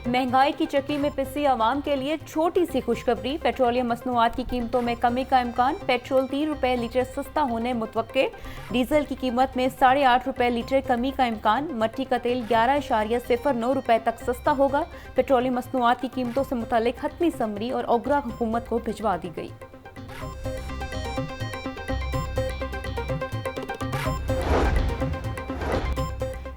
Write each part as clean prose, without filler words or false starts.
महंगाई की चक्की में पिसी आवाम के लिए छोटी सी खुशखबरी। पेट्रोलियम मसनूआत की कीमतों में कमी का इम्कान। पेट्रोल 3 रुपए लीटर सस्ता होने मुतवक्के। डीजल की कीमत में 8.5 रुपए लीटर कमी का इम्कान। मट्टी का तेल 11.09 रुपए तक सस्ता होगा। पेट्रोलियम मसनूआत की कीमतों से मुतालिक हतमी समरी और ओगरा हुकूमत को भिजवा दी गई।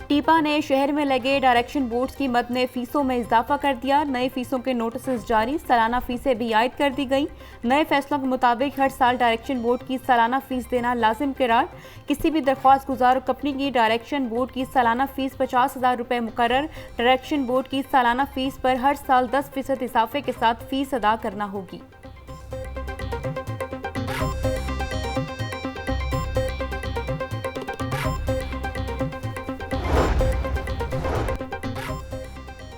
टीपा ने शहर में लगे डायरेक्शन बोर्ड्स की मद में फीसों में इजाफा कर दिया। नए फीसों के नोटिस जारी। सालाना फीसें भी आयद कर दी गई। नए फैसलों के मुताबिक हर साल डायरेक्शन बोर्ड की सालाना फीस देना लाजिम करार। किसी भी दरख्वास्त गुजार कंपनी की डायरेक्शन बोर्ड की सालाना फीस 50,000 रुपये मुकर्रर। डायरेक्शन बोर्ड की सालाना फीस पर हर साल 10% इजाफे के साथ फीस अदा करना होगी।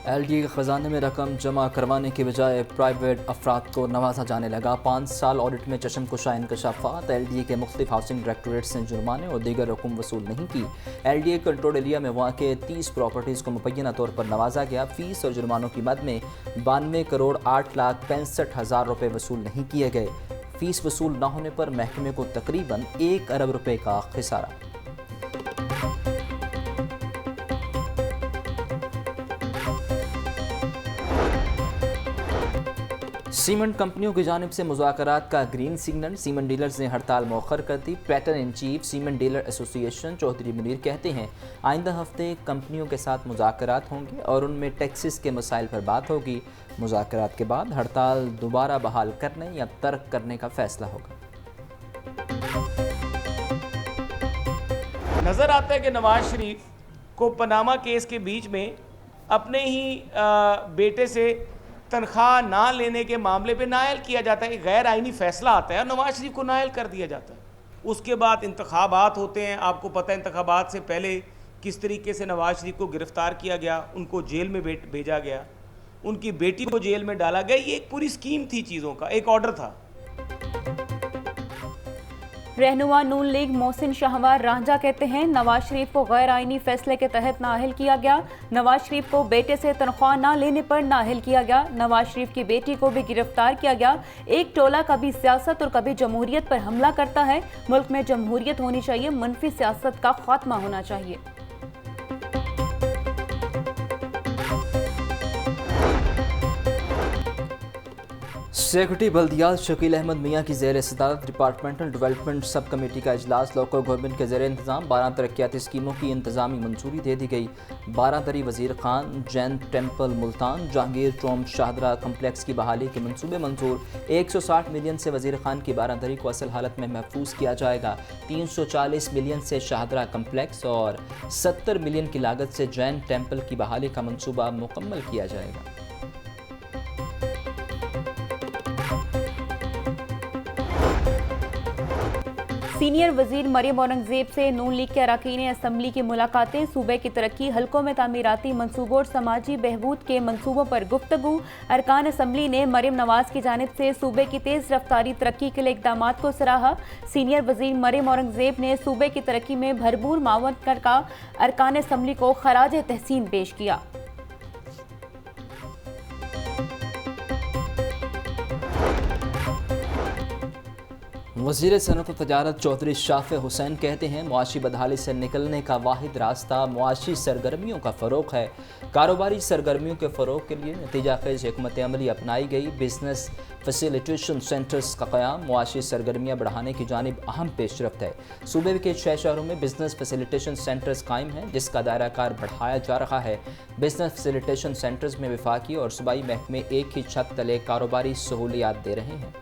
LDA के ख़जाने में रकम जमा करवाने के बजाय प्राइवेट अफराद को नवाजा जाने लगा। 5 साल ऑडिट में चशम कुशा इंकशाफात। LDA के मुख्तलिफ हाउसिंग डायरेक्टोरेट्स ने जुर्माने और दीगर रकम वसूल नहीं की। LDA कंट्रोल एरिया में वाक़ 30 प्रॉपर्टीज़ को मुबैना तौर पर नवाजा गया। फीस और जुर्मानों की मद में 92 करोड़ 8,65,000 रुपये वसूल नहीं किए गए। फीस वसूल न होने पर महकमे को तकरीबन 1 अरब रुपये का खिसारा। सीमेंट कंपनियों की जानिब से मुज़ाकरात का ग्रीन सिग्नल। सीमेंट डीलर्स ने हड़ताल मौखर कर दी। Patron in chief cement dealer association Chaudhry Munir कहते हैं आइंदा हफ्ते कंपनियों के साथ मुज़ाकरात होंगे और उनमें टैक्सेस के मसाइल पर बात होगी। मुज़ाकरात के बाद हड़ताल दोबारा बहाल करने या तर्क करने का फैसला होगा। नज़र आता है कि नवाज शरीफ को पनामा केस के बीच में अपने ही बेटे से तनख्वाह ना लेने के मामले पे नायल किया जाता है। गैर आइनी फैसला आता है और नवाज शरीफ को नायल कर दिया जाता है। उसके बाद इंतखाबात होते हैं। आपको पता है इंतखाबात से पहले किस तरीके से नवाज शरीफ को गिरफ्तार किया गया, उनको जेल में भेजा गया, उनकी बेटी को जेल में डाला गया। ये एक पूरी स्कीम थी, चीज़ों का एक ऑर्डर था। रहनुमा नून लीग मोहसिन शाहवार रांझा कहते हैं नवाज शरीफ को गैर आइनी फैसले के तहत नाअहल किया गया। नवाज शरीफ को बेटे से तनख्वाह न लेने पर नाअहल किया गया। नवाज शरीफ की बेटी को भी गिरफ्तार किया गया। एक टोला कभी सियासत और कभी जमहूरियत पर हमला करता है। मुल्क में जमहूरियत होनी चाहिए, मनफी सियासत का खात्मा होना चाहिए। सेक्रेटरी बल्दियात शकील अहमद मियाँ की ज़ेर सदारत डिपार्टमेंटल डेवलपमेंट सब कमेटी का इजलास। लोकल गवर्नमेंट के ज़ेर इंतज़ाम 12 तरक्याती स्कीमों की इंतज़ामी मंजूरी दे दी गई। 12 दरी वज़ीर Khan Jain temple Multan Jahangir Tom Shahdara complex की बहाली के मनसूबे मंजूर। 160 मिलियन से वज़ीर खान की 12 दरी को असल हालत में महफूज किया जाएगा। 340 मिलियन से शाहदरा कम्प्लेक्स और 70 मिलियन की लागत से जैन टेम्पल की बहाली का मनसूबा मुकम्मल किया जाएगा। सीनियर वजीर मरियम औरंगजेब से नून लीग के अरकान असम्बली की मुलाकातें। सूबे की तरक्की, हल्कों में तामीराती मनसूबों और समाजी बहबूद के मनसूबों पर गुफ्तगू। अरकान असम्बली ने मरियम नवाज की जानिब से सूबे की तेज़ रफ्तारी तरक्की के लिए इकदाम को सराहा। सीनियर वजीर मरियम औरंगजेब ने सूबे की तरक्की में भरपूर मावन का अरकान असम्बली को खराज तहसीन पेश किया। वज़ीर सनअत व तजारत चौधरी शाफ़े हुसैन कहते हैं मुआशी बदहाली से निकलने का वाहिद रास्ता मुआशी सरगर्मियों का फ़रोग़ है। कारोबारी सरगर्मियों के फ़रोग़ के लिए नतीजा खेज़ हिकमत अमली अपनाई गई। बिजनेस फैसिलिटेशन सेंटर्स का क़याम मुआशी सरगर्मियाँ बढ़ाने की जानिब अहम पेशरफ्त है। सूबे के 6 शहरों में बिजनेस फैसिलिटेशन सेंटर्स कायम हैं जिसका दायरा कार बढ़ाया जा रहा है। बिजनेस फैसिलिटेशन सेंटर्स में वफाकी और सूबाई महकमे एक ही छत तले कारोबारी सहूलियात दे रहे हैं।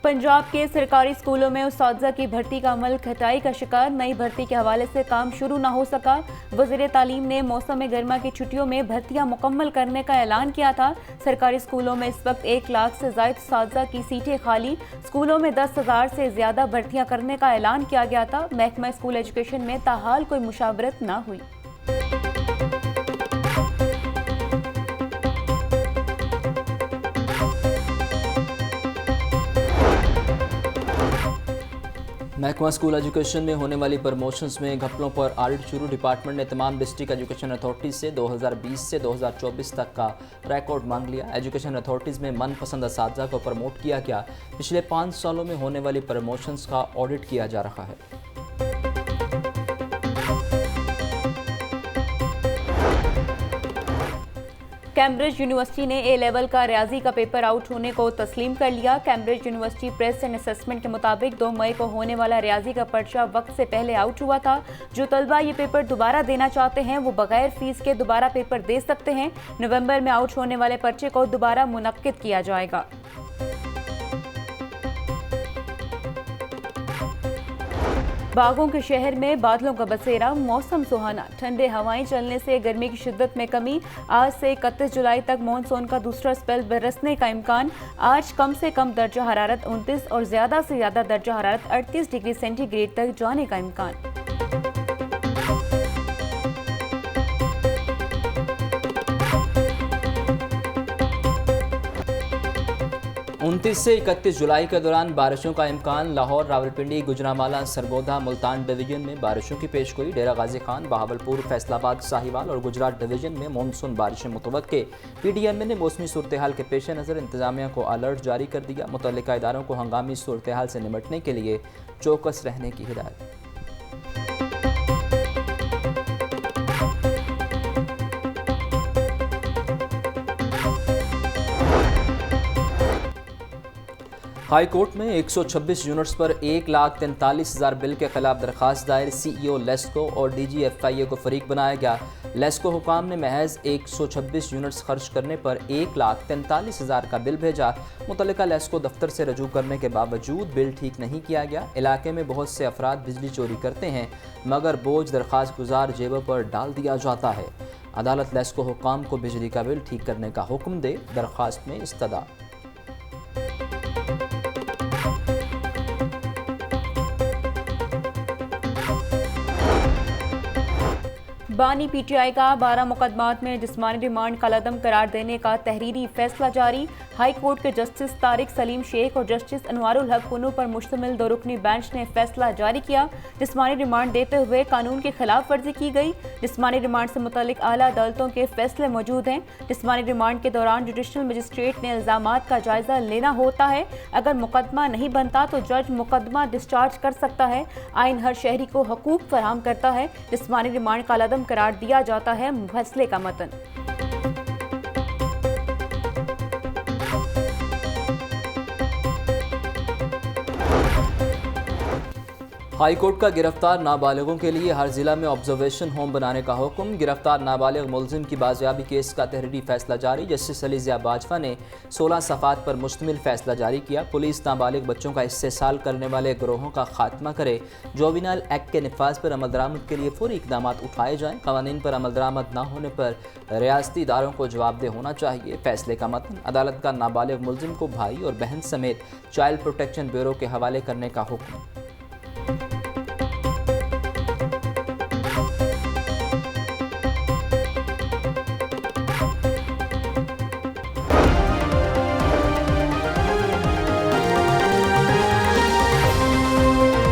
पंजाब के सरकारी स्कूलों में उस्ताज़ा की भर्ती का अमल घटाई का शिकार। नई भर्ती के हवाले से काम शुरू न हो सका। वज़ीर तालीम ने मौसम गर्मा की छुट्टियों में भर्तियां मुकम्मल करने का ऐलान किया था। सरकारी स्कूलों में इस वक्त 1 लाख से ज़ायद उस्ताज़ा की सीटें खाली। स्कूलों में 10,000 से ज़्यादा भर्तियां करने का ऐलान किया गया था। महकमा स्कूल एजुकेशन में ताहाल कोई मुशावरत न हुई। महकमा स्कूल एजुकेशन में होने वाली प्रमोशंस में घपलों पर ऑडिट शुरू। डिपार्टमेंट ने तमाम डिस्ट्रिक्ट एजुकेशन अथॉरिटीज़ से 2020 से 2024 तक का रिकॉर्ड मांग लिया। एजुकेशन अथॉरिटीज़ में मनपसंद असातिज़ा को प्रमोट किया गया। पिछले 5 सालों में होने वाली प्रमोशंस का ऑडिट किया जा रहा है। कैम्ब्रिज यूनिवर्सिटी ने ए लेवल का रियाजी का पेपर आउट होने को तस्लीम कर लिया। Cambridge university press and assessment के मुताबिक 2 मई को होने वाला रियाजी का पर्चा वक्त से पहले आउट हुआ था। जो तलबा ये पेपर दोबारा देना चाहते हैं वो बगैर फीस के दोबारा पेपर दे सकते हैं। नवंबर में आउट होने वाले पर्चे को दोबारा मुनक्किद किया जाएगा। बागों के शहर में बादलों का बसेरा, मौसम सुहाना, ठंडे हवाएं चलने से गर्मी की शिद्दत में कमी। आज से 31 जुलाई तक मॉनसून का दूसरा स्पेल बरसने का इम्कान। आज कम से कम दर्जा हरारत 29 और ज़्यादा से ज़्यादा दर्जा हरारत 38 डिग्री सेंटीग्रेड तक जाने का इम्कान। 29 से 31 जुलाई के दौरान बारिशों का इम्कान। लाहौर, रावलपिंडी, गुजरांवाला, सरगोधा, मुल्तान डिवीजन में बारिशों की पेशगोई। डेरा गाजी खान, बहावलपुर, फैसलाबाद, साहिवाल और गुजरात डिवीजन में मानसून बारिशें मुतवक्के। PDM ने मौसमी सूरत हाल के पेश नज़र इंतजामिया को अलर्ट जारी कर दिया। मुतल्लिका इदारों को हंगामी सूरत हाल से निपटने के लिए चौकस रहने की हिदायत। हाई कोर्ट में 126 यूनिट्स पर 1,43,000 बिल के खिलाफ दरखास्त दायर। CEO लेस्को और DG FIA को फरीक बनाया गया। लेस्को हुकाम ने महज 126 यूनिट्स खर्च करने पर 1,43,000 का बिल भेजा। मुतल्लिका लेस्को दफ्तर से रजू करने के बावजूद बिल ठीक नहीं किया गया। इलाके में बहुत से अफराद बिजली चोरी करते हैं मगर बोझ दरखास्त गुजार जेबों पर डाल दिया जाता है। अदालत लेस्को हुकाम को बिजली का बिल ठीक करने का हुक्म दे। दरखास्त में इस्तदा। बानी PTI का 12 मुकदमात में जिस्मानी रिमांड कलअदम करार देने का तहरीरी फैसला जारी। हाई कोर्ट के जस्टिस तारिक सलीम शेख और जस्टिस अनवारुल हक पुनू पर मुश्तमिल 2 रुकनी बेंच ने फैसला जारी किया। जिस्मानी रिमांड देते हुए कानून की खिलाफ वर्जी की गई। जिस्मानी रिमांड से मुतल्लिक आला अदालतों के फैसले मौजूद हैं। जिस्मानी रिमांड के दौरान जुडिशल मजिस्ट्रेट ने इल्जामात का जायजा लेना होता है। अगर मुकदमा नहीं बनता तो जज मुकदमा डिस्चार्ज कर सकता है। आइन हर शहरी को हकूक फराहम करता है। जिस्मानी रिमांड कलअदम करार दिया जाता है। फैसले का मतन। हाई कोर्ट का गिरफ्तार नाबालिगों के लिए हर जिला में ऑब्जर्वेशन होम बनाने का हुक्म। गिरफ्तार नाबालिग मुलजिम की बाजियाबी केस का तहरीरी फैसला जारी। जस्टिस अली ज़िया बाजवा ने 16 सफ़ात पर मुश्तमिल फैसला जारी किया। पुलिस नाबालिग बच्चों का इस्तेसाल करने वाले गिरोहों का खात्मा करे। जुवेनाइल एक्ट के नफाज पर अमल दरामद के लिए फौरी इक़दाम उठाए जाएँ। क़वानीन पर अमल दरामद न होने पर रियासती इदारों को जवाबदेह होना चाहिए। फैसले का मतन। अदालत का नाबालिग मुलजिम को भाई और बहन समेत चाइल्ड प्रोटेक्शन ब्यूरो के हवाले करने का हुक्म।